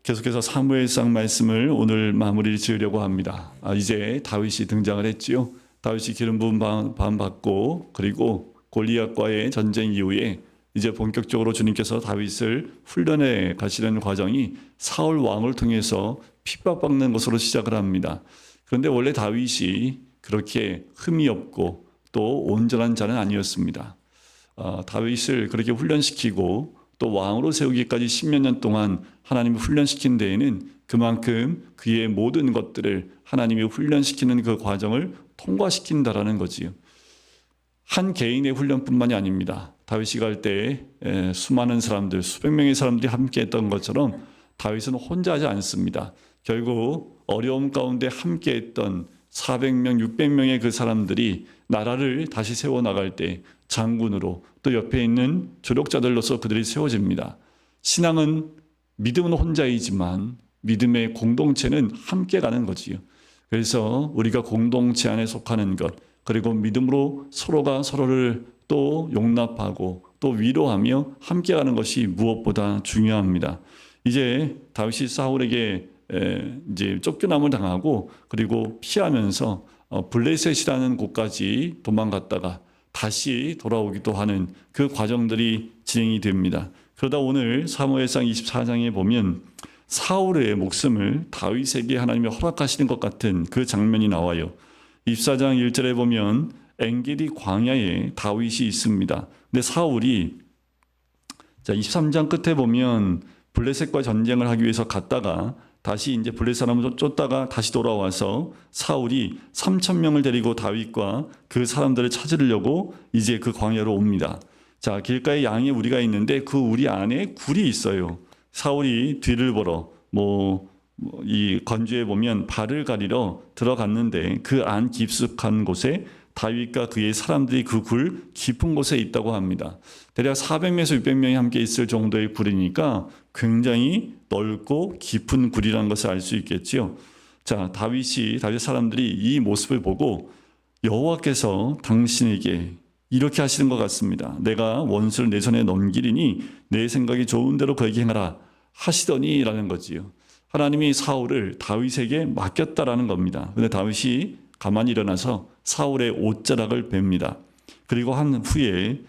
계속해서 사무엘상 말씀을 오늘 마무리 지으려고 합니다. 이제 다윗이 등장을 했지요. 다윗이 기름 부음 받고 그리고 골리앗과의 전쟁 이후에 이제 본격적으로 주님께서 다윗을 훈련해 가시려는 과정이 사울 왕을 통해서 핍박받는 것으로 시작을 합니다. 그런데 원래 다윗이 그렇게 흠이 없고 또 온전한 자는 아니었습니다. 다윗을 그렇게 훈련시키고 또 왕으로 세우기까지 10몇 년 동안 하나님이 훈련시킨 데에는 그만큼 그의 모든 것들을 하나님이 훈련시키는 그 과정을 통과시킨다라는 거지요. 한 개인의 훈련뿐만이 아닙니다. 다윗이 갈 때 수많은 사람들, 수백 명의 사람들이 함께 했던 것처럼 다윗은 혼자 하지 않습니다. 결국 어려움 가운데 함께 했던 400명, 600명의 그 사람들이 나라를 다시 세워나갈 때 장군으로 또 옆에 있는 조력자들로서 그들이 세워집니다. 신앙은 믿음은 혼자이지만 믿음의 공동체는 함께 가는 거지요. 그래서 우리가 공동체 안에 속하는 것, 그리고 믿음으로 서로가 서로를 또 용납하고 또 위로하며 함께 가는 것이 무엇보다 중요합니다. 이제 다윗이 사울에게 이제 쫓겨남을 당하고 그리고 피하면서 블레셋이라는 곳까지 도망갔다가 다시 돌아오기도 하는 그 과정들이 진행이 됩니다. 그러다 오늘 사무엘상 24장에 보면 사울의 목숨을 다윗에게 하나님이 허락하시는 것 같은 그 장면이 나와요. 24장 1절에 보면 엔게디 광야에 다윗이 있습니다. 근데 사울이 23장 끝에 보면 블레셋과 전쟁을 하기 위해서 갔다가 다시 이제 블레셋 사람을 쫓다가 다시 돌아와서 사울이 3,000명을 데리고 다윗과 그 사람들을 찾으려고 이제 그 광야로 옵니다. 자, 길가에 양의 우리가 있는데 그 우리 안에 굴이 있어요. 사울이 뒤를 보러 이 건주에 보면 발을 가리러 들어갔는데 그 안 깊숙한 곳에 다윗과 그의 사람들이 그 굴 깊은 곳에 있다고 합니다. 대략 400명에서 600명이 함께 있을 정도의 굴이니까 굉장히 넓고 깊은 굴이라는 것을 알 수 있겠지요. 자, 다윗 사람들이 이 모습을 보고 여호와께서 당신에게 이렇게 하시는 것 같습니다. 내가 원수를 내 손에 넘기리니 내 생각이 좋은 대로 그에게 행하라 하시더니 라는 거지요. 하나님이 사울을 다윗에게 맡겼다라는 겁니다. 그런데 다윗이 가만히 일어나서 사울의 옷자락을 뱁니다. 그리고 한 후에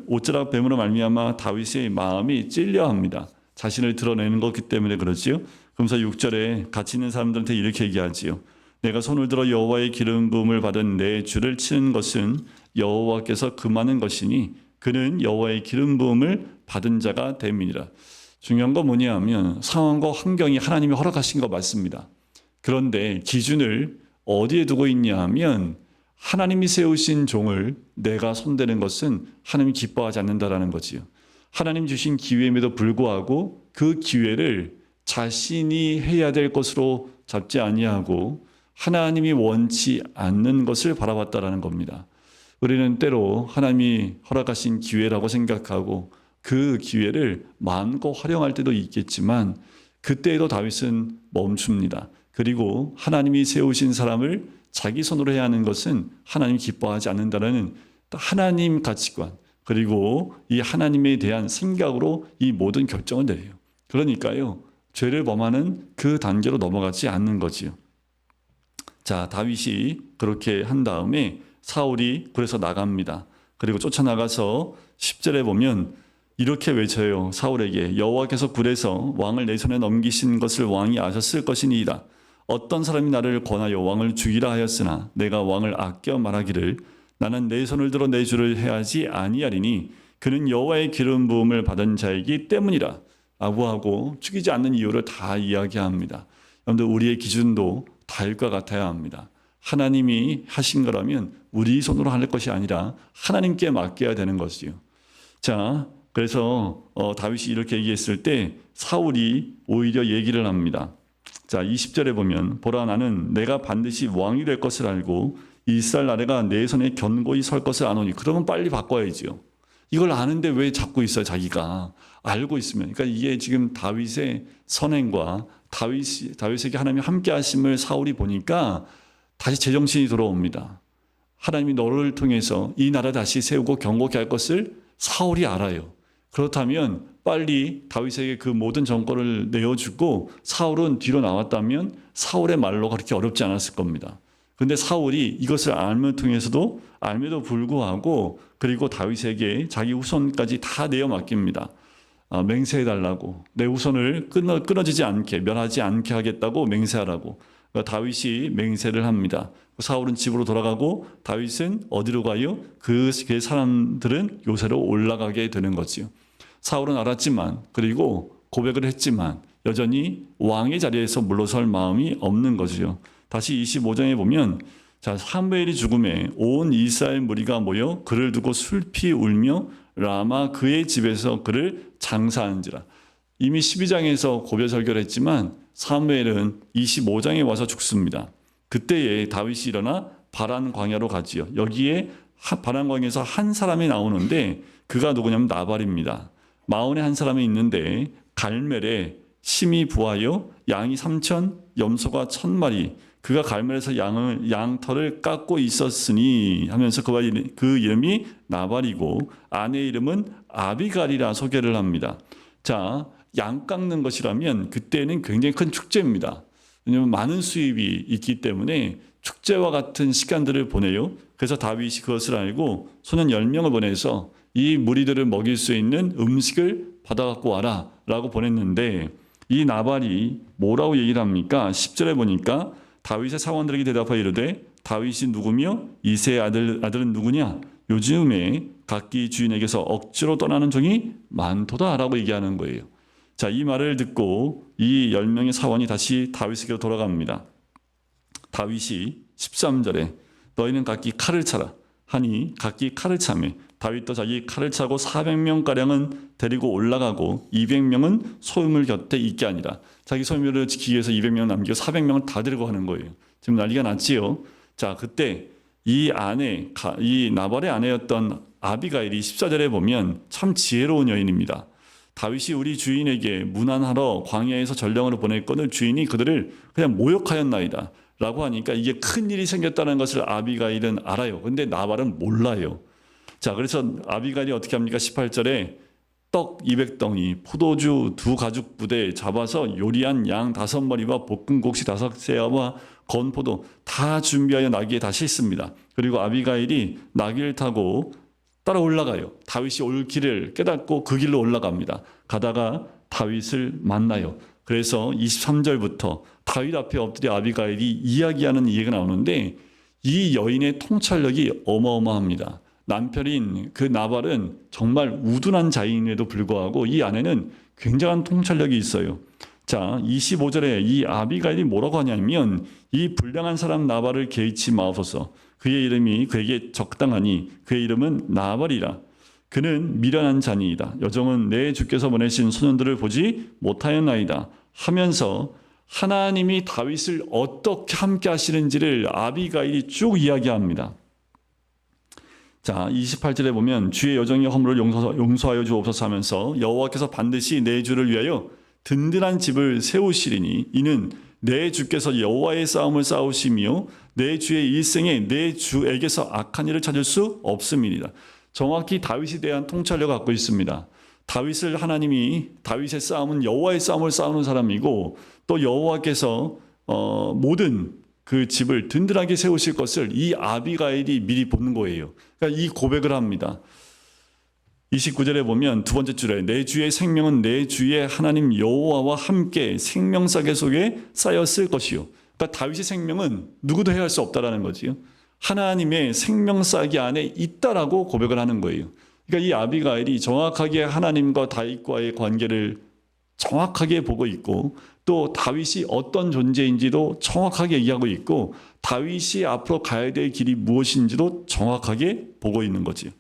옷자락 뱀으로 말미암아 다윗의 마음이 찔려합니다. 자신을 드러내는 것이기 때문에 그렇지요. 그러면서 6절에 같이 있는 사람들한테 이렇게 얘기하지요. 내가 손을 들어 여호와의 기름 부음을 받은 내 주를 치는 것은 여호와께서 금하는 것이니 그는 여호와의 기름 부음을 받은 자가 됨이니라. 중요한 건 뭐냐 하면 상황과 환경이 하나님이 허락하신 거 맞습니다. 그런데 기준을 어디에 두고 있냐 하면 하나님이 세우신 종을 내가 손대는 것은 하나님이 기뻐하지 않는다라는 거지요. 하나님 주신 기회임에도 불구하고 그 기회를 자신이 해야 될 것으로 잡지 아니하고 하나님이 원치 않는 것을 바라봤다라는 겁니다. 우리는 때로 하나님이 허락하신 기회라고 생각하고 그 기회를 마음껏 활용할 때도 있겠지만 그때에도 다윗은 멈춥니다. 그리고 하나님이 세우신 사람을 자기 손으로 해야 하는 것은 하나님이 기뻐하지 않는다는 하나님 가치관 그리고 이 하나님에 대한 생각으로 이 모든 결정을 내려요. 그러니까요. 죄를 범하는 그 단계로 넘어가지 않는 거지요. 자, 다윗이 그렇게 한 다음에 사울이 굴에서 나갑니다. 그리고 쫓아나가서 10절에 보면 이렇게 외쳐요. 사울에게 여호와께서 굴에서 왕을 내 손에 넘기신 것을 왕이 아셨을 것이니이다. 어떤 사람이 나를 권하여 왕을 죽이라 하였으나 내가 왕을 아껴 말하기를 나는 내 손을 들어 내 주를 해하지 아니하리니 그는 여호와의 기름 부음을 받은 자이기 때문이라. 아부하고 죽이지 않는 이유를 다 이야기합니다. 여러분들 우리의 기준도 다윗과 같아야 합니다. 하나님이 하신 거라면 우리 손으로 할 것이 아니라 하나님께 맡겨야 되는 것이요. 자, 그래서 다윗이 이렇게 얘기했을 때 사울이 오히려 얘기를 합니다. 자, 20절에 보면 보라 나는 내가 반드시 왕이 될 것을 알고 이스라엘 나라가 내 손에 견고히 설 것을 아노니. 그러면 빨리 바꿔야죠. 이걸 아는데 왜 잡고 있어요? 자기가 알고 있으면. 그러니까 이게 지금 다윗의 선행과 다윗에게 하나님이 함께 하심을 사울이 보니까 다시 제정신이 돌아옵니다. 하나님이 너를 통해서 이 나라 다시 세우고 견고케 할 것을 사울이 알아요. 그렇다면 빨리 다윗에게 그 모든 정권을 내어주고 사울은 뒤로 나왔다면 사울의 말로 그렇게 어렵지 않았을 겁니다. 그런데 사울이 이것을 알면도 불구하고 그리고 다윗에게 자기 후손까지 다 내어 맡깁니다. 맹세해달라고, 내 후손을 끊어지지 않게, 멸하지 않게 하겠다고 맹세하라고. 다윗이 맹세를 합니다. 사울은 집으로 돌아가고 다윗은 어디로 가요? 그 사람들은 요새로 올라가게 되는 거지요. 사울은 알았지만, 그리고 고백을 했지만 여전히 왕의 자리에서 물러설 마음이 없는 거지요. 다시 25장에 보면, 자, 사무엘이 죽음에 온 이스라엘 무리가 모여 그를 두고 슬피 울며 라마 그의 집에서 그를 장사한지라. 이미 12장에서 고별설교를 했지만 사무엘은 25장에 와서 죽습니다. 그때에 다윗이 일어나 바란 광야로 가지요. 여기에 바란 광야에서 한 사람이 나오는데 그가 누구냐면 나발입니다. 마온에 한 사람이 있는데 갈멜에 심이 부하여 양이 3,000, 염소가 1,000마리. 그가 갈멜에서 양털을 깎고 있었으니 하면서 그 이름이 나발이고 아내의 이름은 아비갈이라 소개를 합니다. 자, 양 깎는 것이라면 그때는 굉장히 큰 축제입니다. 왜냐하면 많은 수입이 있기 때문에 축제와 같은 시간들을 보내요. 그래서 다윗이 그것을 알고 소년 10명을 보내서 이 무리들을 먹일 수 있는 음식을 받아갖고 와라 라고 보냈는데 이 나발이 뭐라고 얘기를 합니까? 10절에 보니까 다윗의 사원들에게 대답하여 이르되 다윗이 누구며 이새의 아들은 누구냐? 요즘에 각기 주인에게서 억지로 떠나는 종이 많도다 라고 얘기하는 거예요. 자, 이 말을 듣고 이 10명의 사원이 다시 다윗에게로 돌아갑니다. 다윗이 13절에 너희는 각기 칼을 차라 하니 각기 칼을 차매 다윗도 자기 칼을 차고 400명가량은 데리고 올라가고 200명은 소유물 곁에 있게 하니라. 자기 소유물을 지키기 위해서 200명을 남기고 400명을 다 데리고 가는 거예요. 지금 난리가 났지요. 자, 그때 이 나발의 아내였던 아비가일이 14절에 보면 참 지혜로운 여인입니다. 다윗이 우리 주인에게 문안하러 광야에서 전령으로 보냈거늘 주인이 그들을 그냥 모욕하였나이다 라고 하니까 이게 큰 일이 생겼다는 것을 아비가일은 알아요. 근데 나발은 몰라요. 자, 그래서 아비가일이 어떻게 합니까? 18절에 떡 200덩이, 포도주 2가죽 부대 잡아서 요리한 양 5마리와 볶은 곡식 5세와 건포도 다 준비하여 나귀에 다 싣습니다. 그리고 아비가일이 나귀를 타고 따라 올라가요. 다윗이 올 길을 깨닫고 그 길로 올라갑니다. 가다가 다윗을 만나요. 그래서 23절부터 다윗 앞에 엎드려 아비가일이 이야기하는 얘기가 나오는데 이 여인의 통찰력이 어마어마합니다. 남편인 그 나발은 정말 우둔한 자인에도 불구하고 이 아내는 굉장한 통찰력이 있어요. 자, 25절에 이 아비가일이 뭐라고 하냐면 이 불량한 사람 나발을 개의치 마옵소서. 그의 이름이 그에게 적당하니 그의 이름은 나발이라. 그는 미련한 자니이다. 여종은 내 주께서 보내신 소년들을 보지 못하였나이다 하면서 하나님이 다윗을 어떻게 함께 하시는지를 아비가일이 쭉 이야기합니다. 자, 28절에 보면 주의 여정의 허물을 용서하여 주옵소서 하면서 여호와께서 반드시 내 주를 위하여 든든한 집을 세우시리니 이는 내 주께서 여호와의 싸움을 싸우시며 내 주의 일생에 내 주에게서 악한 일을 찾을 수 없음이니라. 정확히 다윗에 대한 통찰력을 갖고 있습니다. 다윗의 싸움은 여호와의 싸움을 싸우는 사람이고 또 여호와께서 모든 그 집을 든든하게 세우실 것을 이 아비가일이 미리 보는 거예요. 그러니까 이 고백을 합니다. 29절에 보면 두 번째 줄에 내 주의 생명은 내 주의 하나님 여호와와 함께 생명싸개 속에 쌓였을 것이요. 그러니까 다윗의 생명은 누구도 해할 수 없다라는 거지요. 하나님의 생명싸개 안에 있다라고 고백을 하는 거예요. 그러니까 이 아비가일이 정확하게 하나님과 다윗과의 관계를 정확하게 보고 있고 또 다윗이 어떤 존재인지도 정확하게 얘기하고 있고 다윗이 앞으로 가야 될 길이 무엇인지도 정확하게 보고 있는 거지.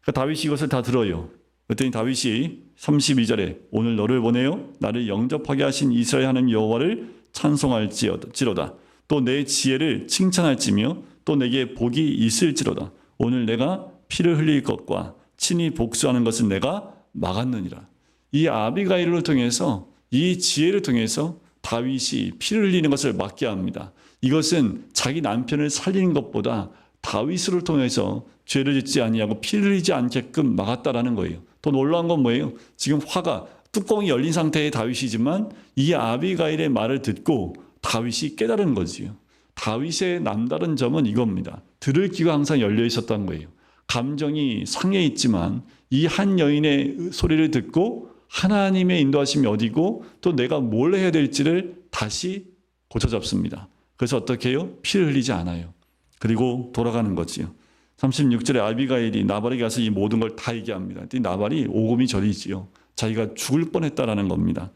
그러니까 다윗이 이것을 다 들어요. 그랬더니 다윗이 32절에 오늘 너를 보내요 나를 영접하게 하신 이스라엘 하나님 여호와를 찬송할지로다. 또 내 지혜를 칭찬할지며 또 내게 복이 있을지로다. 오늘 내가 피를 흘릴 것과 친히 복수하는 것은 내가 막았느니라. 이 아비가일을 통해서 이 지혜를 통해서 다윗이 피를 흘리는 것을 막게 합니다. 이것은 자기 남편을 살리는 것보다 다윗을 통해서 죄를 짓지 아니하고 피를 흘리지 않게끔 막았다라는 거예요. 더 놀라운 건 뭐예요? 지금 화가 뚜껑이 열린 상태의 다윗이지만 이 아비가일의 말을 듣고 다윗이 깨달은 거지요. 다윗의 남다른 점은 이겁니다. 들을 귀가 항상 열려 있었던 거예요. 감정이 상해 있지만 이 한 여인의 소리를 듣고 하나님의 인도하심이 어디고 또 내가 뭘 해야 될지를 다시 고쳐잡습니다. 그래서 어떻게 해요? 피를 흘리지 않아요. 그리고 돌아가는 거지요. 36절에 아비가일이 나발에게 가서 이 모든 걸 다 얘기합니다. 나발이 오금이 저리지요. 자기가 죽을 뻔했다라는 겁니다.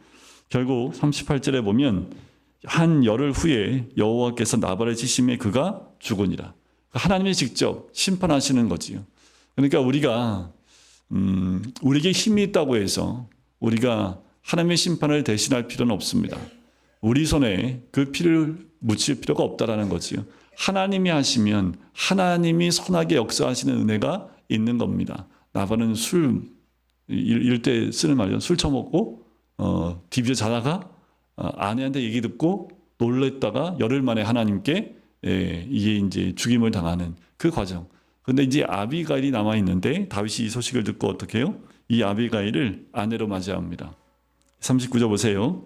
결국 38절에 보면 한 열흘 후에 여호와께서 나발을 치심에 그가 죽으니라. 하나님이 직접 심판하시는 거지요. 그러니까 우리가 우리에게 힘이 있다고 해서 우리가 하나님의 심판을 대신할 필요는 없습니다. 우리 손에 그 피를 묻힐 필요가 없다라는 거지요. 하나님이 하시면 하나님이 선하게 역사하시는 은혜가 있는 겁니다. 나발은 이럴 때 쓰는 말이죠. 술 처먹고 디비에 자다가 아내한테 얘기 듣고 놀랬다가 열흘 만에 하나님께 이게 이제 죽임을 당하는 그 과정. 근데 이제 아비가일이 남아 있는데 다윗이 이 소식을 듣고 어떻게 해요? 이 아비가일을 아내로 맞이합니다. 39절 보세요.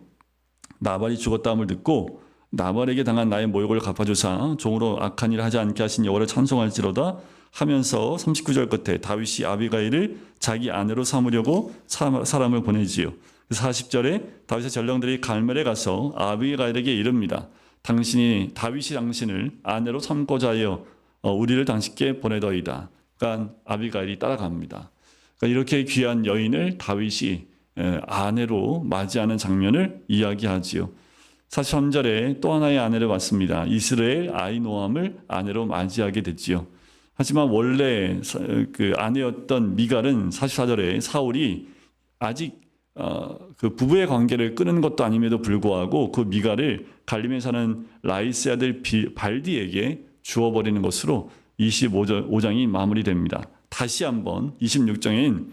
나발이 죽었다함을 듣고 나발에게 당한 나의 모욕을 갚아주사 종으로 악한 일을 하지 않게 하신 여호와를 찬송할지로다 하면서 39절 끝에 다윗이 아비가일을 자기 아내로 삼으려고 사람을 보내지요. 40절에 다윗의 전령들이 갈멜에 가서 아비가일에게 이릅니다. 다윗이 당신을 아내로 삼고자 하여 우리를 당신께 보내더이다. 그러니까 아비가일이 따라갑니다. 그러니까 이렇게 귀한 여인을 다윗이 아내로 맞이하는 장면을 이야기하지요. 43절에 또 하나의 아내를 봤습니다. 이스라엘 아히노암을 아내로 맞이하게 됐지요. 하지만 원래 그 아내였던 미갈은 44절에 사울이 아직 그 부부의 관계를 끊은 것도 아님에도 불구하고 그 미갈을 갈림에 사는 라이스 아들 발디에게 주어버리는 것으로 25장이 마무리됩니다. 다시 한번 26장엔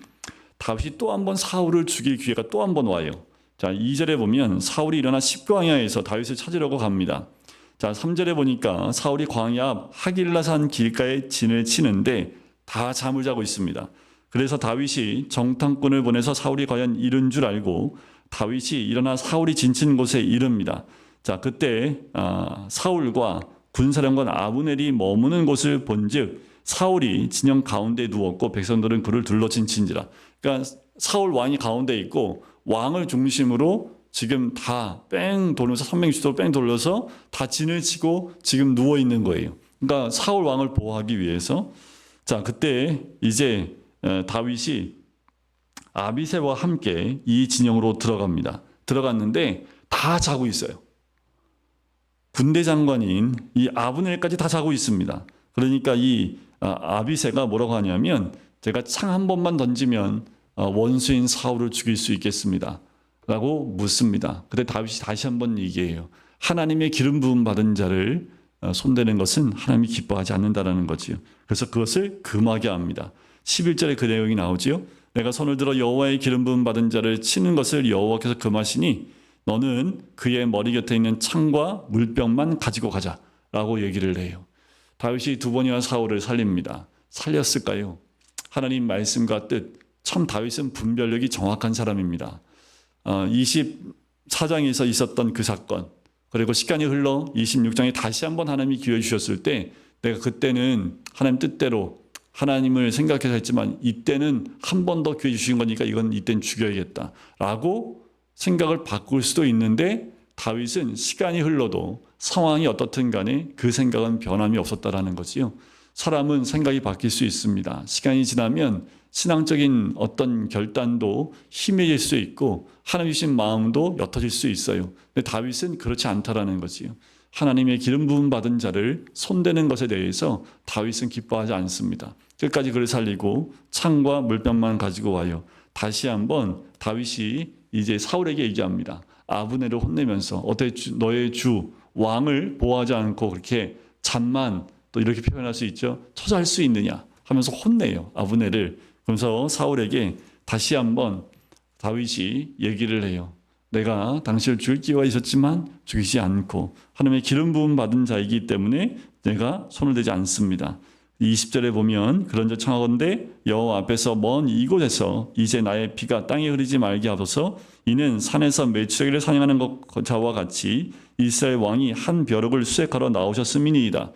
다윗이 또 한번 사울을 죽일 기회가 또 한번 와요. 자, 2절에 보면 사울이 일어나 십광야에서 다윗을 찾으려고 갑니다. 자, 3절에 보니까 사울이 광야 앞 하길라산 길가에 진을 치는데 다 잠을 자고 있습니다. 그래서 다윗이 정탐꾼을 보내서 사울이 과연 이른 줄 알고 다윗이 일어나 사울이 진친 곳에 이릅니다. 자, 그때 사울과 군사령관 아브넬이 머무는 곳을 본즉 사울이 진영 가운데 누웠고 백성들은 그를 둘러친 친지라. 그러니까 사울 왕이 가운데 있고 왕을 중심으로 지금 다 뺑 돌면서 360도 뺑 돌려서 다 진을 치고 지금 누워 있는 거예요. 그러니까 사울 왕을 보호하기 위해서. 자, 그때 이제 다윗이 아비새와 함께 이 진영으로 들어갑니다. 들어갔는데 다 자고 있어요. 군대 장관인 이 아브넬까지 다 자고 있습니다. 그러니까 이 아비새가 뭐라고 하냐면 제가 창 한 번만 던지면 원수인 사울을 죽일 수 있겠습니다. 라고 묻습니다. 그때 다윗이 다시 한번 얘기해요. 하나님의 기름 부음 받은 자를 손대는 것은 하나님이 기뻐하지 않는다라는 거지요. 그래서 그것을 금하게 합니다. 11절에 그 내용이 나오지요. 내가 손을 들어 여호와의 기름 부음 받은 자를 치는 것을 여호와께서 금하시니 너는 그의 머리 곁에 있는 창과 물병만 가지고 가자라고 얘기를 해요. 다윗이 두 번이나 사울을 살립니다. 살렸을까요? 하나님 말씀과 뜻, 참 다윗은 분별력이 정확한 사람입니다. 24장에서 있었던 그 사건, 그리고 시간이 흘러 26장에 다시 한번 하나님이 기회 주셨을 때 내가 그때는 하나님 뜻대로 하나님을 생각해서 했지만 이때는 한 번 더 기회 주신 거니까 이건 이때는 죽여야겠다라고 생각을 바꿀 수도 있는데 다윗은 시간이 흘러도 상황이 어떻든 간에 그 생각은 변함이 없었다라는 거지요. 사람은 생각이 바뀔 수 있습니다. 시간이 지나면 신앙적인 어떤 결단도 희미해질 수 있고 하나님 주신 마음도 옅어질 수 있어요. 근데 다윗은 그렇지 않다라는 거지요. 하나님의 기름 부음 받은 자를 손대는 것에 대해서 다윗은 기뻐하지 않습니다. 끝까지 그를 살리고 창과 물병만 가지고 와요. 다시 한번 다윗이 이제 사울에게 얘기합니다. 아브넬을 혼내면서 어떻게 너의 주 왕을 보호하지 않고 그렇게 잠만 또 이렇게 표현할 수 있죠. 처자할 수 있느냐 하면서 혼내요. 아브넬을. 그래서 사울에게 다시 한번 다윗이 얘기를 해요. 내가 당신을 죽일 기회가 있었지만 죽이지 않고 하나님의 기름 부음 받은 자이기 때문에 내가 손을 대지 않습니다. 20절에 보면 그런즉 청하건대 여호와 앞에서 먼 이곳에서 이제 나의 피가 땅에 흐르지 말게 하소서. 이는 산에서 메추라기를 사냥하는 것 자와 같이 이스라엘 왕이 한 벼룩을 수색하러 나오셨음이니이다.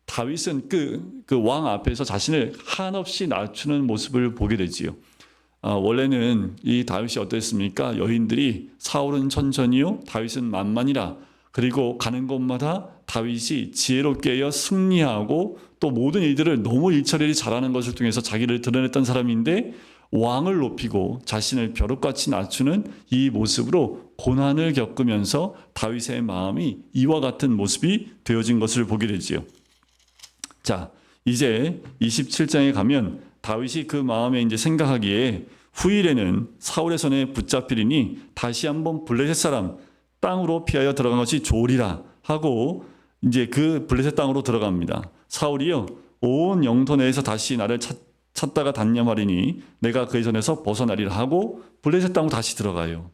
다윗은 그 왕 앞에서 자신을 한없이 낮추는 모습을 보게 되지요. 원래는 이 다윗이 어땠습니까? 여인들이 사울은 천천히요, 다윗은 만만이라. 그리고 가는 곳마다 다윗이 지혜롭게 하여 승리하고 또 모든 일들을 너무 일처리를 잘하는 것을 통해서 자기를 드러냈던 사람인데, 왕을 높이고 자신을 벼룩같이 낮추는 이 모습으로 고난을 겪으면서 다윗의 마음이 이와 같은 모습이 되어진 것을 보게 되지요. 자, 이제 27장에 가면 다윗이 그 마음에 이제 생각하기에 후일에는 사울의 손에 붙잡히리니 다시 한번 블레셋 사람 땅으로 피하여 들어간 것이 좋으리라 하고 이제 그 블레셋 땅으로 들어갑니다. 사울이요, 온 영토 내에서 다시 나를 찾다가 단념하리니 내가 그의 손에서 벗어나리라 하고 블레셋 땅으로 다시 들어가요.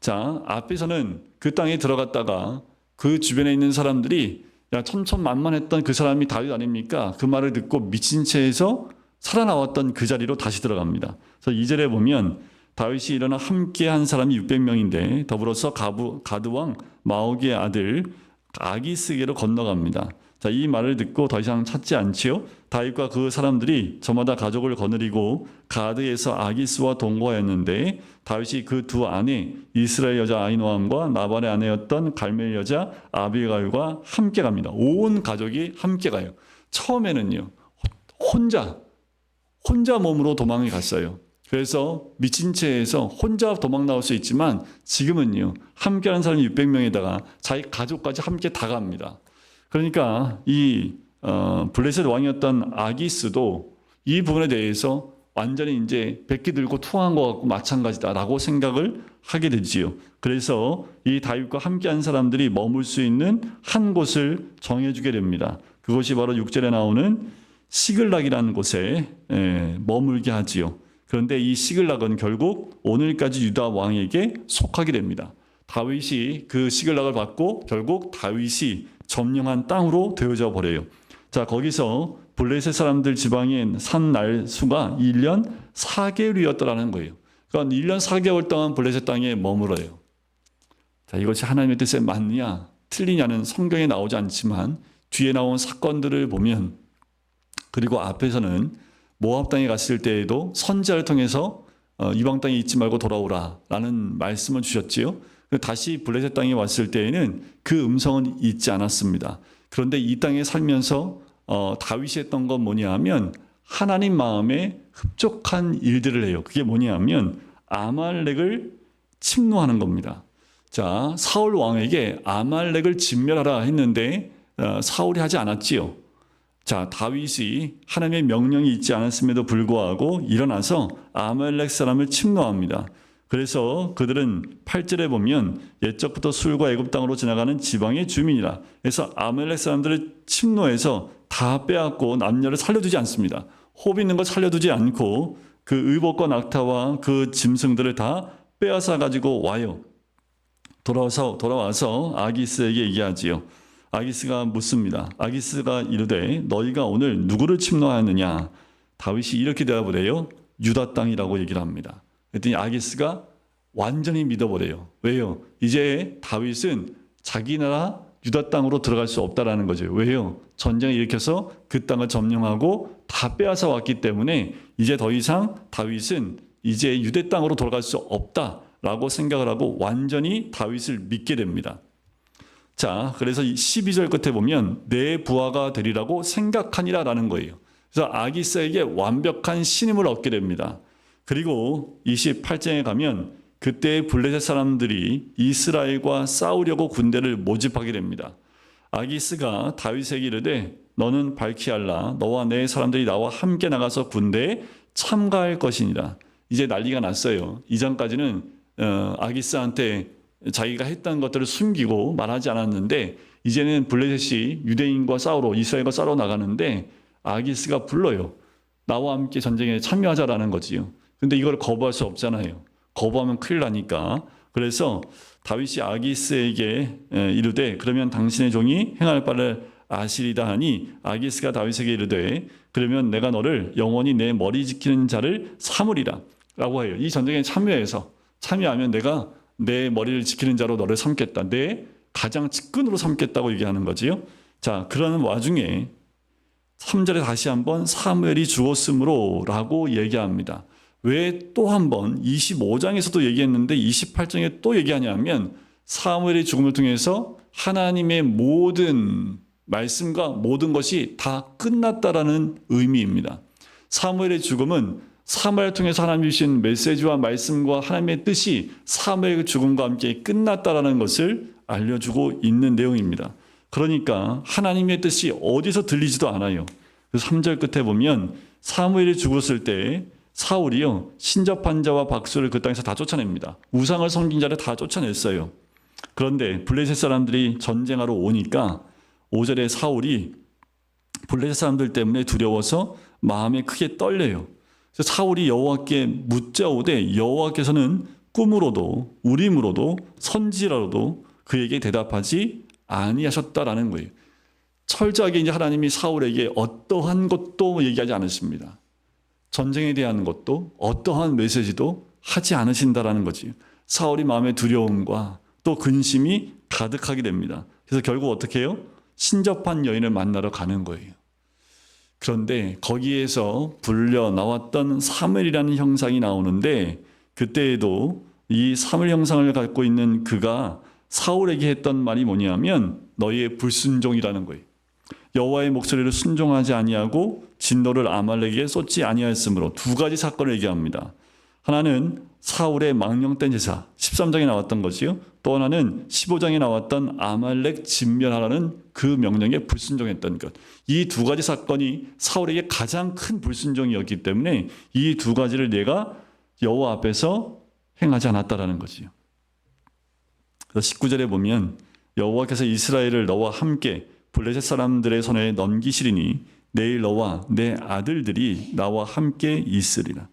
자, 앞에서는 그 땅에 들어갔다가 그 주변에 있는 사람들이 야, 천천만만했던 그 사람이 다윗 아닙니까? 그 말을 듣고 미친 채에서 살아나왔던 그 자리로 다시 들어갑니다. 그래서 2절에 보면 다윗이 일어나 함께 한 사람이 600명인데 더불어서 가드왕 마옥의 아들 아기스에게로 건너갑니다. 자, 이 말을 듣고 더 이상 찾지 않지요. 다윗과 그 사람들이 저마다 가족을 거느리고 가드에서 아기스와 동거하였는데 다윗이 그 두 아내 이스라엘 여자 아히노함과 나발의 아내였던 갈멜 여자 아비가일과 함께 갑니다. 온 가족이 함께 가요. 처음에는요, 혼자 몸으로 도망이 갔어요. 그래서 미친 채에서 혼자 도망 나올 수 있지만 지금은요, 함께하는 사람이 600명에다가 자기 가족까지 함께 다 갑니다. 그러니까 이 블레셋 왕이었던 아기스도 이 부분에 대해서 완전히 이제 백기 들고 투항한 것 같고 마찬가지다라고 생각을 하게 되지요. 그래서 이 다윗과 함께한 사람들이 머물 수 있는 한 곳을 정해주게 됩니다. 그것이 바로 6절에 나오는 시글락이라는 곳에 머물게 하지요. 그런데 이 시글락은 결국 오늘까지 유다 왕에게 속하게 됩니다. 다윗이 그 시글락을 받고 결국 다윗이 점령한 땅으로 되어져 버려요. 자, 거기서 블레셋 사람들 지방인 산 날수가 1년 4개월이었더라는 거예요. 그러니까 1년 4개월 동안 블레셋 땅에 머물어요. 자, 이것이 하나님의 뜻에 맞느냐 틀리냐는 성경에 나오지 않지만 뒤에 나온 사건들을 보면, 그리고 앞에서는 모압 땅에 갔을 때에도 선지자를 통해서 이방 땅에 있지 말고 돌아오라라는 말씀을 주셨지요. 다시 블레셋 땅에 왔을 때에는 그 음성은 있지 않았습니다. 그런데 이 땅에 살면서 다윗이 했던 건 뭐냐 하면 하나님 마음에 흡족한 일들을 해요. 그게 뭐냐 하면 아말렉을 침노하는 겁니다. 자, 사울 왕에게 아말렉을 진멸하라 했는데 사울이 하지 않았지요. 자, 다윗이 하나님의 명령이 있지 않았음에도 불구하고 일어나서 아말렉 사람을 침노합니다. 그래서 그들은 8절에 보면 옛적부터 술과 애굽 땅으로 지나가는 지방의 주민이라. 그래서 아말렉 사람들을 침노해서 다 빼앗고 남녀를 살려두지 않습니다. 호흡 있는 걸 살려두지 않고 그 의복과 낙타와 그 짐승들을 다 빼앗아 가지고 와요. 돌아와서 아기스에게 얘기하지요. 아기스가 묻습니다. 아기스가 이르되 너희가 오늘 누구를 침노하였느냐? 다윗이 이렇게 대답을 해요. 유다 땅이라고 얘기를 합니다. 그랬더니 아기스가 완전히 믿어버려요. 왜요? 이제 다윗은 자기 나라 유다 땅으로 들어갈 수 없다라는 거죠. 왜요? 전쟁을 일으켜서 그 땅을 점령하고 다 빼앗아 왔기 때문에 이제 더 이상 다윗은 이제 유대 땅으로 돌아갈 수 없다라고 생각을 하고 완전히 다윗을 믿게 됩니다. 자, 그래서 12절 끝에 보면 내 부하가 되리라고 생각하니라라는 거예요. 그래서 아기스에게 완벽한 신임을 얻게 됩니다. 그리고 28장에 가면 그때 블레셋 사람들이 이스라엘과 싸우려고 군대를 모집하게 됩니다. 아기스가 다윗에게 이르되 너는 발키알라 너와 내 사람들이 나와 함께 나가서 군대에 참가할 것이니라. 이제 난리가 났어요. 이전까지는 아기스한테 자기가 했던 것들을 숨기고 말하지 않았는데 이제는 블레셋이 유대인과 싸우러 이스라엘과 싸우러 나가는데 아기스가 불러요. 나와 함께 전쟁에 참여하자라는 거지요. 근데 이걸 거부할 수 없잖아요. 거부하면 큰일 나니까. 그래서 다윗이 아기스에게 이르되 그러면 당신의 종이 행할 바를 아시리다 하니 아기스가 다윗에게 이르되 그러면 내가 너를 영원히 내 머리 지키는 자를 삼으리라 라고 해요. 이 전쟁에 참여하면 내가 내 머리를 지키는 자로 너를 삼겠다. 내 가장 측근으로 삼겠다고 얘기하는 거지요. 자, 그러는 와중에 3절에 다시 한번 사무엘이 죽었으므로 라고 얘기합니다. 왜 또 한 번 25장에서도 얘기했는데 28장에 또 얘기하냐면 사무엘의 죽음을 통해서 하나님의 모든 말씀과 모든 것이 다 끝났다라는 의미입니다. 사무엘의 죽음은 사무엘을 통해서 하나님이 주신 메시지와 말씀과 하나님의 뜻이 사무엘의 죽음과 함께 끝났다라는 것을 알려주고 있는 내용입니다. 그러니까 하나님의 뜻이 어디서 들리지도 않아요. 3절 끝에 보면 사무엘이 죽었을 때 사울이요 신접한 자와 박수를 그 땅에서 다 쫓아냅니다. 우상을 섬긴 자를 다 쫓아냈어요. 그런데 블레셋 사람들이 전쟁하러 오니까 5절에 사울이 블레셋 사람들 때문에 두려워서 마음에 크게 떨려요. 그래서 사울이 여호와께 묻자오되 여호와께서는 꿈으로도 우림으로도 선지라로도 그에게 대답하지 아니하셨다라는 거예요. 철저하게 이제 하나님이 사울에게 어떠한 것도 얘기하지 않으십니다. 전쟁에 대한 것도 어떠한 메시지도 하지 않으신다라는 거지. 사울이 마음의 두려움과 또 근심이 가득하게 됩니다. 그래서 결국 어떻게 해요? 신접한 여인을 만나러 가는 거예요. 그런데 거기에서 불려 나왔던 사무엘이라는 형상이 나오는데 그때에도 이 사무엘 형상을 갖고 있는 그가 사울에게 했던 말이 뭐냐면 너희의 불순종이라는 거예요. 여호와의 목소리를 순종하지 아니하고 진노를 아말렉에게 쏟지 아니하였으므로 두 가지 사건을 얘기합니다. 하나는 사울의 망령된 제사 13장에 나왔던 거지요. 또 하나는 15장에 나왔던 아말렉 진멸하라는 그 명령에 불순종했던 것. 이 두 가지 사건이 사울에게 가장 큰 불순종이었기 때문에 이 두 가지를 내가 여호와 앞에서 행하지 않았다라는 거지요. 그래서 19절에 보면 여호와께서 이스라엘을 너와 함께 블레셋 사람들의 손에 넘기시리니 내일 너와 내 아들들이 나와 함께 있으리라.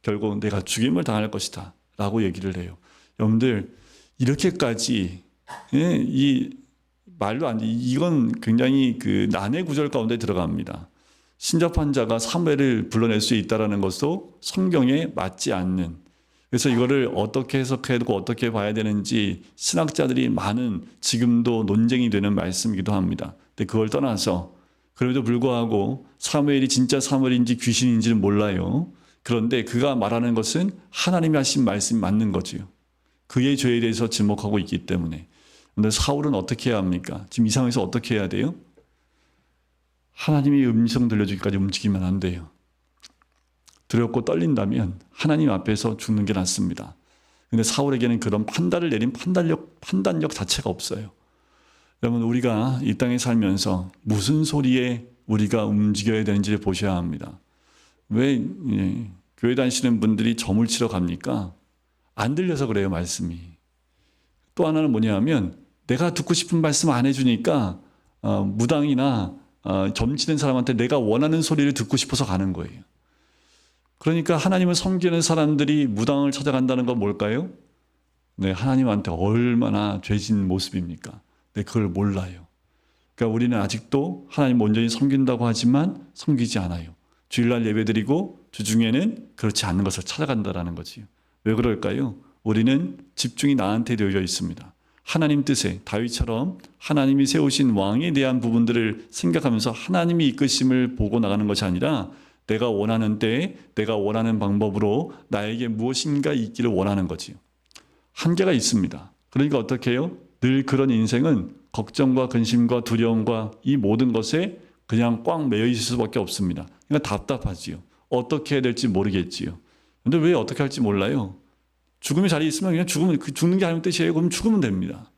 결국 내가 죽임을 당할 것이다 라고 얘기를 해요. 여러분들 이렇게까지 이 말로 안 돼. 이건 굉장히 그 난해 구절 가운데 들어갑니다. 신접한 자가 사무엘을 불러낼 수 있다는 것도 성경에 맞지 않는. 그래서 이거를 어떻게 해석해야 되고 어떻게 봐야 되는지 신학자들이 많은 지금도 논쟁이 되는 말씀이기도 합니다. 근데 그걸 떠나서 그럼에도 불구하고 사무엘이 진짜 사무엘인지 귀신인지는 몰라요. 그런데 그가 말하는 것은 하나님이 하신 말씀이 맞는 거지요. 그의 죄에 대해서 지목하고 있기 때문에. 그런데 사울은 어떻게 해야 합니까? 지금 이 상황에서 어떻게 해야 돼요? 하나님이 음성 들려주기까지 움직이면 안 돼요. 두렵고 떨린다면 하나님 앞에서 죽는 게 낫습니다. 그런데 사울에게는 그런 판단을 내린 판단력 자체가 없어요. 여러분 우리가 이 땅에 살면서 무슨 소리에 우리가 움직여야 되는지를 보셔야 합니다. 왜 교회 다니시는 분들이 점을 치러 갑니까? 안 들려서 그래요, 말씀이. 또 하나는 뭐냐면 내가 듣고 싶은 말씀 안 해주니까 무당이나 점 치는 사람한테 내가 원하는 소리를 듣고 싶어서 가는 거예요. 그러니까 하나님을 섬기는 사람들이 무당을 찾아간다는 건 뭘까요? 네, 하나님한테 얼마나 죄진 모습입니까? 네, 그걸 몰라요. 그러니까 우리는 아직도 하나님 온전히 섬긴다고 하지만 섬기지 않아요. 주일날 예배드리고 주중에는 그렇지 않는 것을 찾아간다라는 거지요. 왜 그럴까요? 우리는 집중이 나한테 되어 있습니다. 하나님 뜻에 다윗처럼 하나님이 세우신 왕에 대한 부분들을 생각하면서 하나님이 이끄심을 보고 나가는 것이 아니라 내가 원하는 때에 내가 원하는 방법으로 나에게 무엇인가 있기를 원하는 거지요. 한계가 있습니다. 그러니까 어떻게 해요? 늘 그런 인생은 걱정과 근심과 두려움과 이 모든 것에 그냥 꽉 매여 있을 수밖에 없습니다. 그러니까 답답하지요. 어떻게 해야 될지 모르겠지요. 그런데 왜 어떻게 할지 몰라요. 죽음의 자리에 있으면 그냥 죽는 게 하나님 뜻이에요. 그럼 죽으면 됩니다.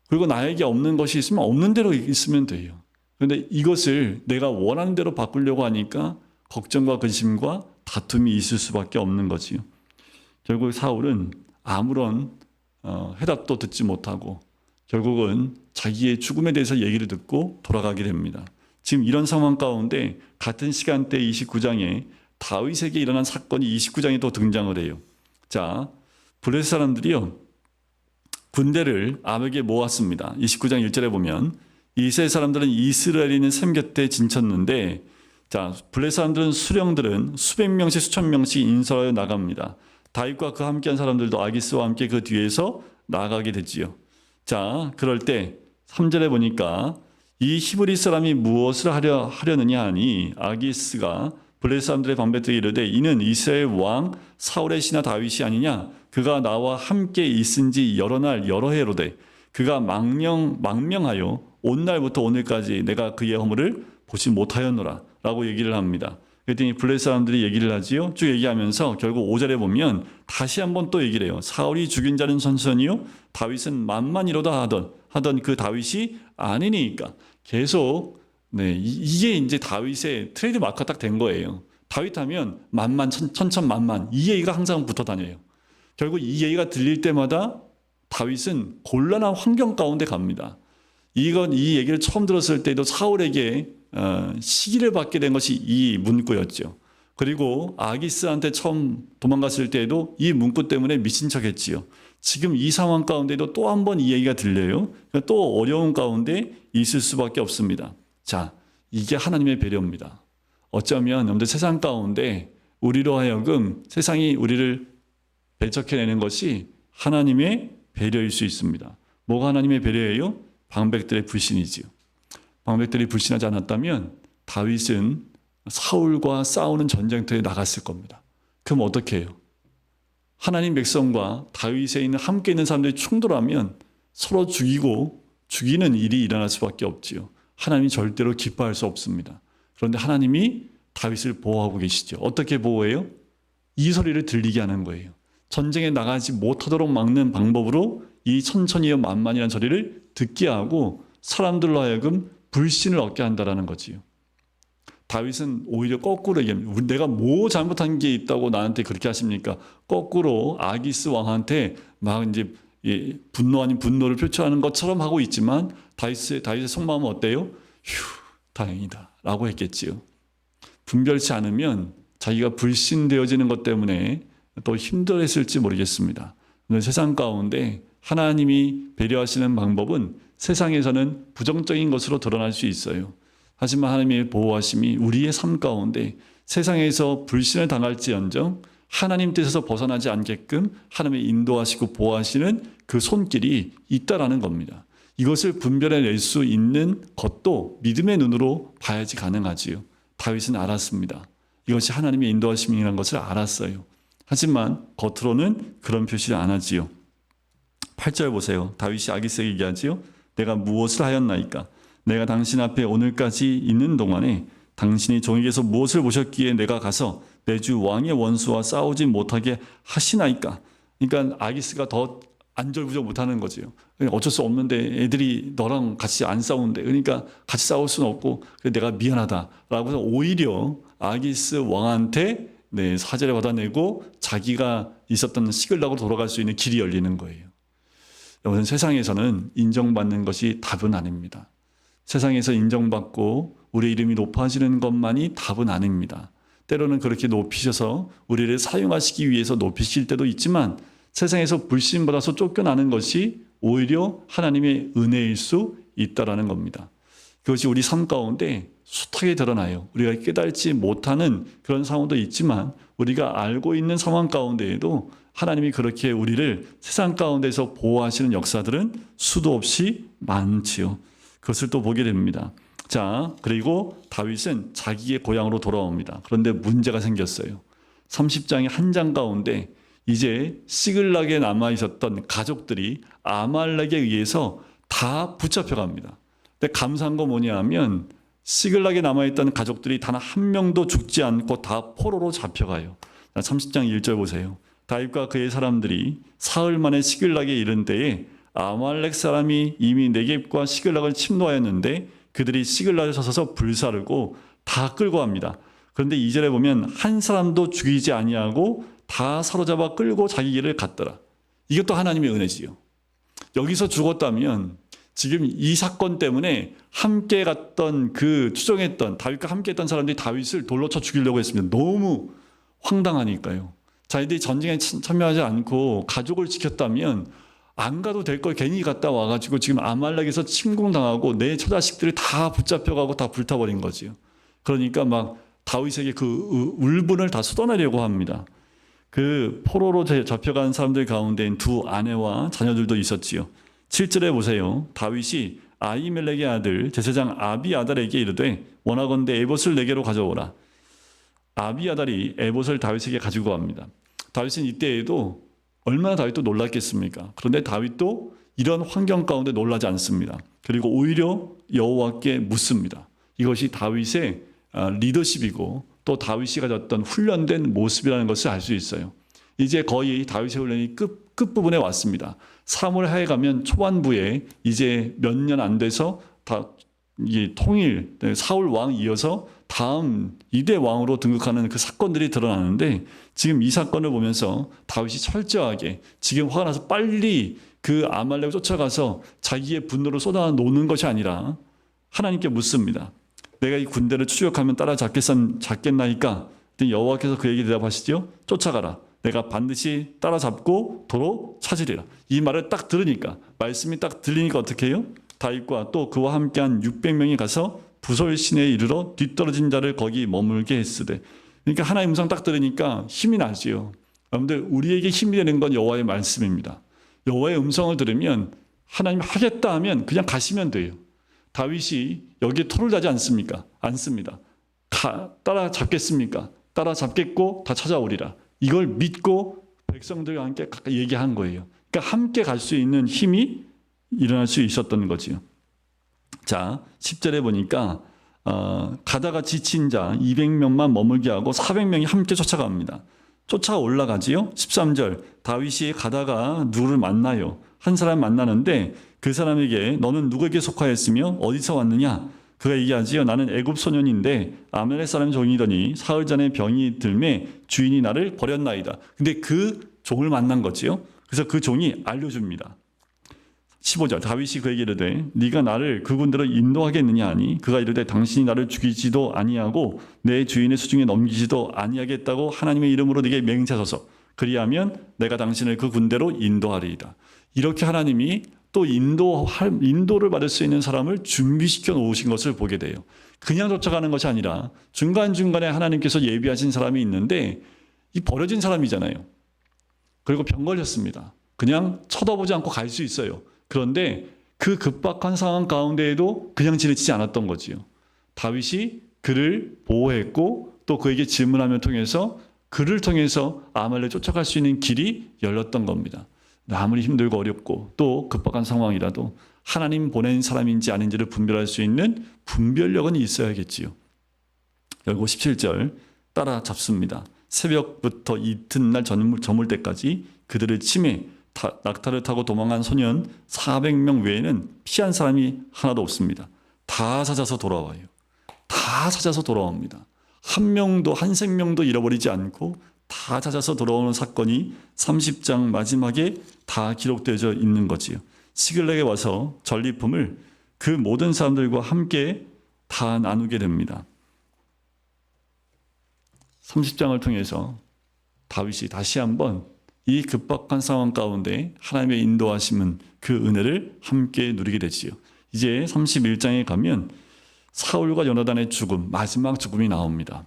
그리고 나에게 없는 것이 있으면 없는 대로 있으면 돼요. 그런데 이것을 내가 원하는 대로 바꾸려고 하니까 걱정과 근심과 다툼이 있을 수밖에 없는 거지요. 결국 사울은 아무런 해답도 듣지 못하고 결국은 자기의 죽음에 대해서 얘기를 듣고 돌아가게 됩니다. 지금 이런 상황 가운데 같은 시간대 29장에 다윗에게 일어난 사건이 29장에 또 등장을 해요. 자, 블레셋 사람들이요 군대를 암에게 모았습니다. 29장 1절에 보면 이스라엘 사람들은 이스라엘인의 셈 곁에 진쳤는데 자, 블레 사람들은 수령들은 수백 명씩 수천 명씩 인솔하여 나갑니다. 다윗과 그 함께한 사람들도 아기스와 함께 그 뒤에서 나가게 되지요. 자, 그럴 때 3절에 보니까 이 히브리 사람이 무엇을 하려느냐 하니 아기스가 블레 사람들의 방백들에 이르되 이는 이스라엘 왕 사울의 신하 다윗이 아니냐 그가 나와 함께 있은지 여러 날 여러 해로되 그가 망명하여 온 날부터 오늘까지 내가 그의 허물을 보지 못하였노라 라고 얘기를 합니다. 그랬더니 블레 사람들이 얘기를 하지요. 쭉 얘기하면서 결국 5절에 보면 다시 한번 또 얘기를 해요. 사울이 죽인 자는 선선이요 다윗은 만만이로다 하던 그 다윗이 아니니까 계속 이게 이제 다윗의 트레이드 마크가 딱 된 거예요. 다윗 하면 만만 천천만만 이 얘기가 항상 붙어 다녀요. 결국 이 얘기가 들릴 때마다 다윗은 곤란한 환경 가운데 갑니다. 이 얘기를 처음 들었을 때도 사울에게 시기를 받게 된 것이 이 문구였죠. 그리고 아기스한테 처음 도망갔을 때에도 이 문구 때문에 미친 척했지요. 지금 이 상황 가운데도 또 한 번 이 얘기가 들려요. 또 어려운 가운데 있을 수밖에 없습니다. 자, 이게 하나님의 배려입니다. 어쩌면 여러분들 세상 가운데 우리로 하여금 세상이 우리를 배척해내는 것이 하나님의 배려일 수 있습니다. 뭐가 하나님의 배려예요? 방백들의 불신이지요. 방백들이 불신하지 않았다면 다윗은 사울과 싸우는 전쟁터에 나갔을 겁니다. 그럼 어떻게 해요? 하나님 백성과 다윗에 있는 함께 있는 사람들이 충돌하면 서로 죽이는 일이 일어날 수밖에 없지요. 하나님이 절대로 기뻐할 수 없습니다. 그런데 하나님이 다윗을 보호하고 계시죠. 어떻게 보호해요? 이 소리를 들리게 하는 거예요. 전쟁에 나가지 못하도록 막는 방법으로 이 천천히요 만만이라는 소리를 듣게 하고 사람들로 하여금 불신을 얻게 한다라는 거지요. 다윗은 오히려 거꾸로 얘기합니다. 내가 뭐 잘못한 게 있다고 나한테 그렇게 하십니까? 거꾸로 아기스 왕한테 막 이제 분노 아닌 분노를 표출하는 것처럼 하고 있지만 다윗의 속마음은 어때요? 휴, 다행이다 라고 했겠지요. 분별치 않으면 자기가 불신되어지는 것 때문에 또 힘들었을지 모르겠습니다. 오늘 세상 가운데 하나님이 배려하시는 방법은 세상에서는 부정적인 것으로 드러날 수 있어요. 하지만 하나님의 보호하심이 우리의 삶 가운데 세상에서 불신을 당할지언정 하나님 뜻에서 벗어나지 않게끔 하나님의 인도하시고 보호하시는 그 손길이 있다라는 겁니다. 이것을 분별해낼 수 있는 것도 믿음의 눈으로 봐야지 가능하지요. 다윗은 알았습니다. 이것이 하나님의 인도하심이라는 것을 알았어요. 하지만 겉으로는 그런 표시를 안 하지요. 8절 보세요. 다윗이 아기스에게 얘기하지요. 내가 무엇을 하였나이까? 내가 당신 앞에 오늘까지 있는 동안에 당신이 종에게서 무엇을 보셨기에 내가 가서 내 주 왕의 원수와 싸우지 못하게 하시나이까? 그러니까 아기스가 더 안절부절 못하는 거죠. 어쩔 수 없는데 애들이 너랑 같이 안 싸우는데 그러니까 같이 싸울 수는 없고 내가 미안하다라고 해서 오히려 아기스 왕한테 사죄를 받아내고 자기가 있었던 시글락으로 돌아갈 수 있는 길이 열리는 거예요. 여러분 세상에서는 인정받는 것이 답은 아닙니다. 세상에서 인정받고 우리 이름이 높아지는 것만이 답은 아닙니다. 때로는 그렇게 높이셔서 우리를 사용하시기 위해서 높이실 때도 있지만 세상에서 불신받아서 쫓겨나는 것이 오히려 하나님의 은혜일 수 있다라는 겁니다. 그것이 우리 삶 가운데 숱하게 드러나요. 우리가 깨달지 못하는 그런 상황도 있지만 우리가 알고 있는 상황 가운데에도 하나님이 그렇게 우리를 세상 가운데서 보호하시는 역사들은 수도 없이 많지요. 그것을 또 보게 됩니다. 자, 그리고 다윗은 자기의 고향으로 돌아옵니다. 그런데 문제가 생겼어요. 30장의 한 장 가운데 이제 시글락에 남아있었던 가족들이 아말렉에 의해서 다 붙잡혀갑니다. 근데 감사한 거 뭐냐 하면 시글락에 남아있던 가족들이 단 한 명도 죽지 않고 다 포로로 잡혀가요. 30장 1절 보세요. 다윗과 그의 사람들이 사흘 만에 시글락에 이른 때에 아말렉 사람이 이미 네겝과 시글락을 침노하였는데 그들이 시글락에 서서 불사르고 다 끌고 갑니다. 그런데 2절에 보면 한 사람도 죽이지 아니하고 다 사로잡아 끌고 자기 길을 갔더라. 이것도 하나님의 은혜지요. 여기서 죽었다면 지금 이 사건 때문에 함께 갔던 추종했던 다윗과 함께 했던 사람들이 다윗을 돌로 쳐 죽이려고 했습니다. 너무 황당하니까요. 자기들이 전쟁에 참여하지 않고 가족을 지켰다면 안 가도 될 걸 괜히 갔다 와가지고 지금 아말렉에서 침공당하고 내 처자식들이 다 붙잡혀가고 다 불타버린 거지요. 그러니까 막 다윗에게 그 울분을 다 쏟아내려고 합니다. 그 포로로 잡혀간 사람들 가운데인 두 아내와 자녀들도 있었지요. 7절에 보세요. 다윗이 아히멜렉의 아들 제사장 아비아달에게 이르되 원하건대 에봇을 내게로 가져오라. 아비아달이 에봇을 다윗에게 가지고 갑니다. 다윗은 이때에도 얼마나 다윗도 놀랐겠습니까? 그런데 다윗도 이런 환경 가운데 놀라지 않습니다. 그리고 오히려 여호와께 묻습니다. 이것이 다윗의 리더십이고 또 다윗이 가졌던 훈련된 모습이라는 것을 알 수 있어요. 이제 거의 다윗의 훈련이 끝부분에 왔습니다. 사무엘하에 가면 초반부에 이제 몇 년 안 돼서 다 이 통일 사울 왕 이어서 다음 2대 왕으로 등극하는 그 사건들이 드러나는데 지금 이 사건을 보면서 다윗이 철저하게 지금 화가 나서 빨리 그 아말렉을 쫓아가서 자기의 분노를 쏟아놓는 것이 아니라 하나님께 묻습니다. 내가 이 군대를 추격하면 따라잡겠나이까? 여호와께서 그에게 대답하시죠. 쫓아가라. 내가 반드시 따라잡고 도로 찾으리라. 이 말을 딱 들으니까 말씀이 딱 들리니까 어떻게 해요? 다윗과 또 그와 함께한 600명이 가서 부솔 시내에 이르러 뒤떨어진 자를 거기 머물게 했으되. 그러니까 하나님의 음성 딱 들으니까 힘이 나지요. 여러분들 우리에게 힘이 되는 건 여호와의 말씀입니다. 여호와의 음성을 들으면 하나님 하겠다 하면 그냥 가시면 돼요. 다윗이 여기에 토를 다지 않습니까? 않습니다. 따라잡겠습니까? 따라잡겠고 다 찾아오리라. 이걸 믿고 백성들과 함께 얘기한 거예요. 그러니까 함께 갈 수 있는 힘이 일어날 수 있었던 거지요. 자, 10절에 보니까 가다가 지친 자 200명만 머물게 하고 400명이 함께 쫓아갑니다. 쫓아 올라가지요. 13절 다윗이 가다가 누구를 만나요. 한 사람 만나는데 그 사람에게 너는 누구에게 속하였으며 어디서 왔느냐? 그가 얘기하지요. 나는 애굽 소년인데 아멜렉 사람 종이더니 사흘 전에 병이 들매 주인이 나를 버렸나이다. 근데 그 종을 만난 거지요. 그래서 그 종이 알려줍니다. 15절 다윗이 그에게 이르되 네가 나를 그 군대로 인도하겠느냐 하니 그가 이르되 당신이 나를 죽이지도 아니하고 내 주인의 수중에 넘기지도 아니하겠다고 하나님의 이름으로 네게 맹세하소서. 그리하면 내가 당신을 그 군대로 인도하리이다. 이렇게 하나님이 또 인도를 받을 수 있는 사람을 준비시켜 놓으신 것을 보게 돼요. 그냥 쫓아가는 것이 아니라 중간중간에 하나님께서 예비하신 사람이 있는데 이 버려진 사람이잖아요. 그리고 병 걸렸습니다. 그냥 쳐다보지 않고 갈 수 있어요. 그런데 그 급박한 상황 가운데에도 그냥 지나치지 않았던 거지요. 다윗이 그를 보호했고 또 그에게 질문하며 통해서 그를 통해서 아말렉을 쫓아갈 수 있는 길이 열렸던 겁니다. 아무리 힘들고 어렵고 또 급박한 상황이라도 하나님 보낸 사람인지 아닌지를 분별할 수 있는 분별력은 있어야겠지요. 그리고 17절 따라잡습니다. 새벽부터 이튿날 저물 때까지 그들을 치매 낙타를 타고 도망한 소년 400명 외에는 피한 사람이 하나도 없습니다. 다 찾아서 돌아와요. 다 찾아서 돌아옵니다. 한 생명도 잃어버리지 않고 다 찾아서 돌아오는 사건이 30장 마지막에 다 기록되어 있는 거지요. 시글렉에 와서 전리품을 그 모든 사람들과 함께 다 나누게 됩니다. 30장을 통해서 다윗이 다시 한번 이 급박한 상황 가운데 하나님의 인도하심은 그 은혜를 함께 누리게 되지요. 이제 31장에 가면 사울과 요나단의 죽음, 마지막 죽음이 나옵니다.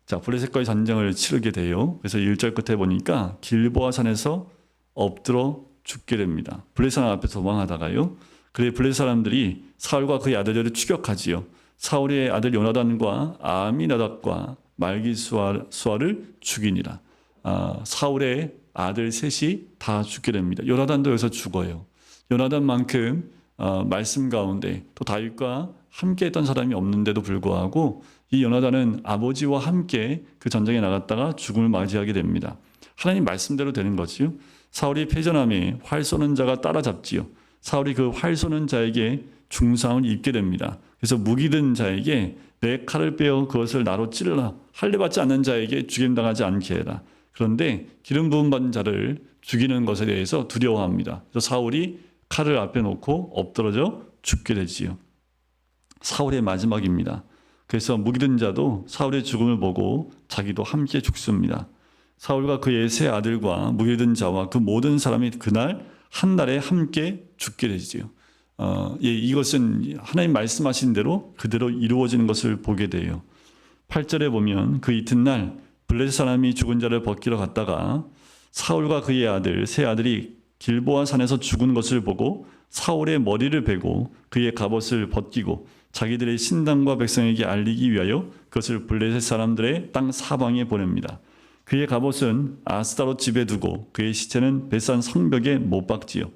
자, 블레셋과의 전쟁을 치르게 돼요. 그래서 1절 끝에 보니까 길보아 산에서 엎드러 죽게 됩니다. 블레셋 앞에서 도망하다가요. 그래 블레셋 사람들이 사울과 그의 아들들을 추격하지요. 사울의 아들 요나단과 아미나답과 말기수아를 죽이니라. 사울의 아들 셋이 다 죽게 됩니다. 요나단도 여기서 죽어요. 요나단만큼 말씀 가운데 또 다윗과 함께 했던 사람이 없는데도 불구하고 이 요나단은 아버지와 함께 그 전쟁에 나갔다가 죽음을 맞이하게 됩니다. 하나님 말씀대로 되는 거지요. 사울이 패전함에 활 쏘는 자가 따라잡지요. 사울이 그 활 쏘는 자에게 중상을 입게 됩니다. 그래서 무기 든 자에게 내 칼을 빼어 그것을 나로 찔러 할례 받지 않는 자에게 죽임당하지 않게 해라. 그런데 기름 부음 받은 자를 죽이는 것에 대해서 두려워합니다. 그래서 사울이 칼을 앞에 놓고 엎드러져 죽게 되지요. 사울의 마지막입니다. 그래서 무기 든 자도 사울의 죽음을 보고 자기도 함께 죽습니다. 사울과 그의 세 아들과 무기 든 자와 그 모든 사람이 그날 한 날에 함께 죽게 되지요. 이것은 하나님 말씀하신 대로 그대로 이루어지는 것을 보게 돼요. 8절에 보면 그 이튿날 블레셋 사람이 죽은 자를 벗기러 갔다가 사울과 그의 아들 세 아들이 길보아 산에서 죽은 것을 보고 사울의 머리를 베고 그의 갑옷을 벗기고 자기들의 신당과 백성에게 알리기 위하여 그것을 블레셋 사람들의 땅 사방에 보냅니다. 그의 갑옷은 아스타롯 집에 두고 그의 시체는 베산 성벽에 못 박지요.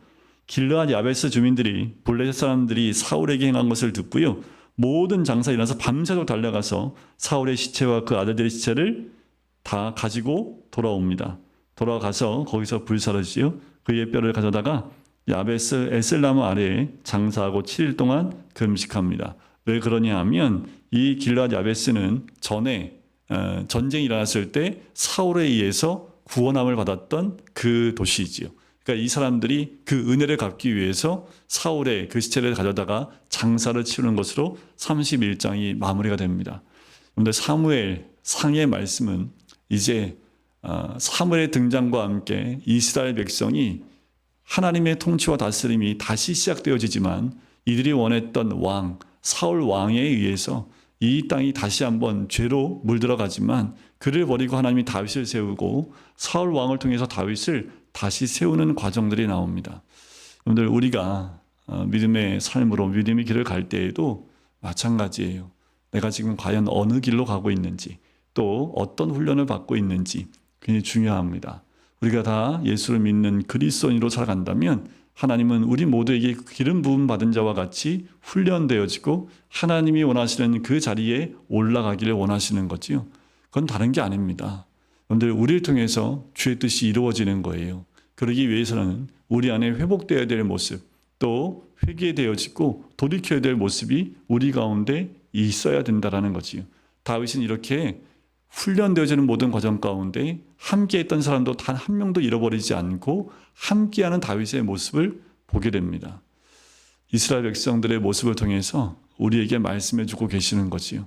길르앗 야베스 주민들이 블레셋 사람들이 사울에게 행한 것을 듣고요, 모든 장사에 일어나서 밤새도록 달려가서 사울의 시체와 그 아들들의 시체를 다 가지고 돌아옵니다. 돌아가서 거기서 불사르지요. 그의 뼈를 가져다가 야베스 에셀나무 아래에 장사하고 7일 동안 금식합니다. 왜 그러냐 하면 이 길르앗 야베스는 전에 전쟁이 일어났을 때 사울에 의해서 구원함을 받았던 그 도시이지요. 그러니까 이 사람들이 그 은혜를 갚기 위해서 사울의 그 시체를 가져다가 장사를 치르는 것으로 31장이 마무리가 됩니다. 그런데 사무엘 상의 말씀은 이제 사무엘의 등장과 함께 이스라엘 백성이 하나님의 통치와 다스림이 다시 시작되어지지만 이들이 원했던 왕, 사울 왕에 의해서 이 땅이 다시 한번 죄로 물들어가지만 그를 버리고 하나님이 다윗을 세우고 사울 왕을 통해서 다윗을 다시 세우는 과정들이 나옵니다. 여러분들, 우리가 믿음의 삶으로 믿음의 길을 갈 때에도 마찬가지예요. 내가 지금 과연 어느 길로 가고 있는지, 또 어떤 훈련을 받고 있는지 굉장히 중요합니다. 우리가 다 예수를 믿는 그리스도인으로 살아간다면 하나님은 우리 모두에게 기름 부음 받은 자와 같이 훈련되어지고 하나님이 원하시는 그 자리에 올라가기를 원하시는 거지요. 그건 다른 게 아닙니다. 여러분들, 우리를 통해서 주의 뜻이 이루어지는 거예요. 그러기 위해서는 우리 안에 회복되어야 될 모습, 또 회개되어지고 돌이켜야 될 모습이 우리 가운데 있어야 된다는 거지요. 다윗은 이렇게 훈련되어지는 모든 과정 가운데 함께했던 사람도 단 한 명도 잃어버리지 않고 함께하는 다윗의 모습을 보게 됩니다. 이스라엘 백성들의 모습을 통해서 우리에게 말씀해주고 계시는 거지요.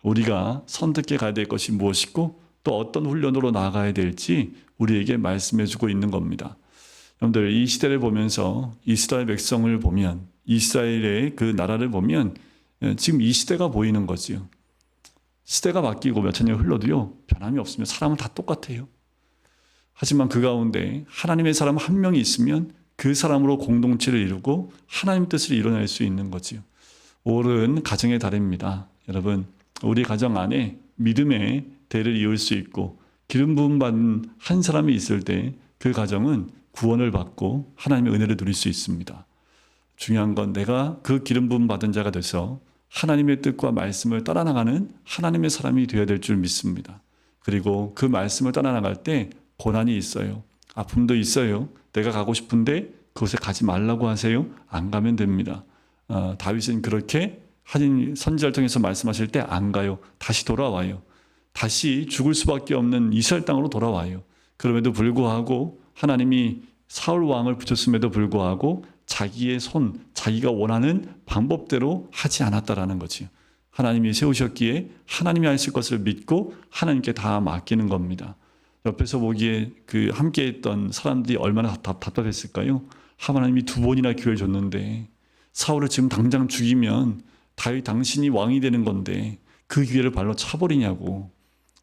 우리가 선택해 가야 될 것이 무엇이고 또 어떤 훈련으로 나아가야 될지 우리에게 말씀해주고 있는 겁니다. 여러분들, 이 시대를 보면서 이스라엘 백성을 보면, 이스라엘의 그 나라를 보면 지금 이 시대가 보이는 거지요. 시대가 바뀌고 몇천 년 흘러도요, 변함이 없으면 사람은 다 똑같아요. 하지만 그 가운데 하나님의 사람 한 명이 있으면 그 사람으로 공동체를 이루고 하나님 뜻을 이뤄낼 수 있는 거지요. 옳은 가정의 달입니다. 여러분, 우리 가정 안에 믿음의 대를 이을 수 있고 기름 부음 받은 한 사람이 있을 때 그 가정은 구원을 받고 하나님의 은혜를 누릴 수 있습니다. 중요한 건 내가 그 기름 부음 받은 자가 돼서 하나님의 뜻과 말씀을 따라 나가는 하나님의 사람이 되어야 될 줄 믿습니다. 그리고 그 말씀을 따라 나갈 때 고난이 있어요. 아픔도 있어요. 내가 가고 싶은데 그곳에 가지 말라고 하세요. 안 가면 됩니다. 다윗은 그렇게 하나님 선지자를 통해서 말씀하실 때 안 가요. 다시 돌아와요. 다시 죽을 수밖에 없는 이스라엘 땅으로 돌아와요. 그럼에도 불구하고 하나님이 사울 왕을 붙였음에도 불구하고 자기의 손, 자기가 원하는 방법대로 하지 않았다라는 거지요. 하나님이 세우셨기에 하나님이 하실 것을 믿고 하나님께 다 맡기는 겁니다. 옆에서 보기에 그 함께했던 사람들이 얼마나 답답했을까요? 하나님이 2번이나 기회를 줬는데 사울을 지금 당장 죽이면 다윗 당신이 왕이 되는 건데 그 기회를 발로 차버리냐고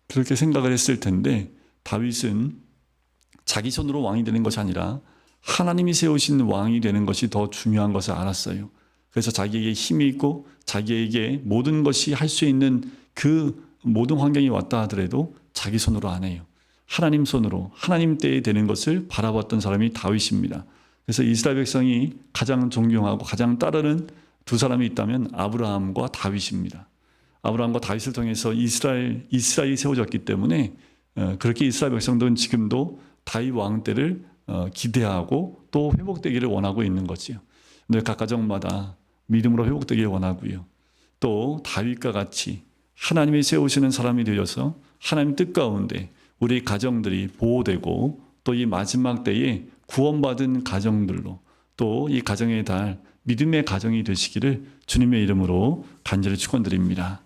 그렇게 생각을 했을 텐데, 다윗은 자기 손으로 왕이 되는 것이 아니라 하나님이 세우신 왕이 되는 것이 더 중요한 것을 알았어요. 그래서 자기에게 힘이 있고 자기에게 모든 것이 할 수 있는 그 모든 환경이 왔다 하더라도 자기 손으로 안 해요. 하나님 손으로, 하나님 때에 되는 것을 바라봤던 사람이 다윗입니다. 그래서 이스라엘 백성이 가장 존경하고 가장 따르는 두 사람이 있다면 아브라함과 다윗입니다. 아브라함과 다윗을 통해서 이스라엘이 세워졌기 때문에 그렇게 이스라엘 백성들은 지금도 다윗 왕 때를 기대하고 또 회복되기를 원하고 있는 거지요. 각 가정마다 믿음으로 회복되기를 원하고요. 또 다윗과 같이 하나님이 세우시는 사람이 되어서 하나님 뜻 가운데 우리 가정들이 보호되고 또 이 마지막 때에 구원받은 가정들로 또 이 가정의 달 믿음의 가정이 되시기를 주님의 이름으로 간절히 축원드립니다.